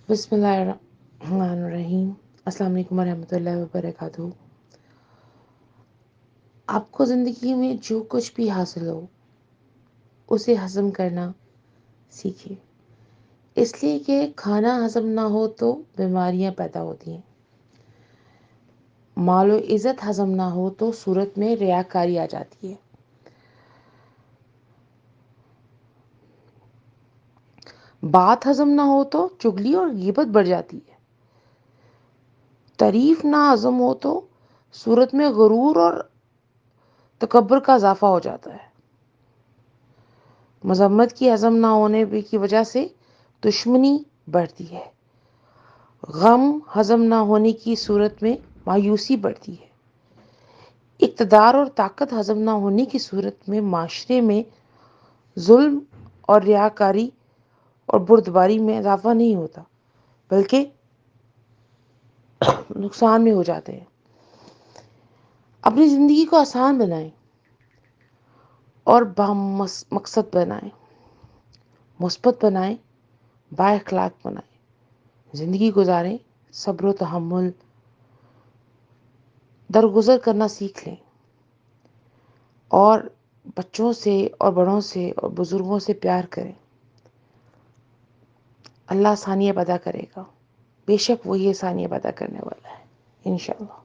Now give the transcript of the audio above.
بسم اللہ الرحمن الرحیم۔ السلام علیکم ورحمۃ اللہ وبرکاتہ۔ آپ کو زندگی میں جو کچھ بھی حاصل ہو اسے ہضم کرنا سیکھیے، اس لیے کہ کھانا ہضم نہ ہو تو بیماریاں پیدا ہوتی ہیں، مال و عزت ہضم نہ ہو تو صورت میں ریاکاری آ جاتی ہے، بات ہضم نہ ہو تو چغلی اور غیبت بڑھ جاتی ہے، تعریف نہ ہضم ہو تو صورت میں غرور اور تکبر کا اضافہ ہو جاتا ہے، مذمت کی ہضم نہ ہونے کی وجہ سے دشمنی بڑھتی ہے، غم ہضم نہ ہونے کی صورت میں مایوسی بڑھتی ہے، اقتدار اور طاقت ہضم نہ ہونے کی صورت میں معاشرے میں ظلم اور ریاکاری اور بردباری میں اضافہ نہیں ہوتا بلکہ نقصان میں ہو جاتے ہیں۔ اپنی زندگی کو آسان بنائیں اور مقصد بنائیں، مثبت بنائیں، با اخلاق بنائیں، زندگی گزاریں، صبر و تحمل درگزر کرنا سیکھ لیں، اور بچوں سے اور بڑوں سے اور بزرگوں سے پیار کریں۔ اللہ آسانیاں پیدا کرے گا، بے شک وہی آسانیاں پیدا کرنے والا ہے، انشاءاللہ۔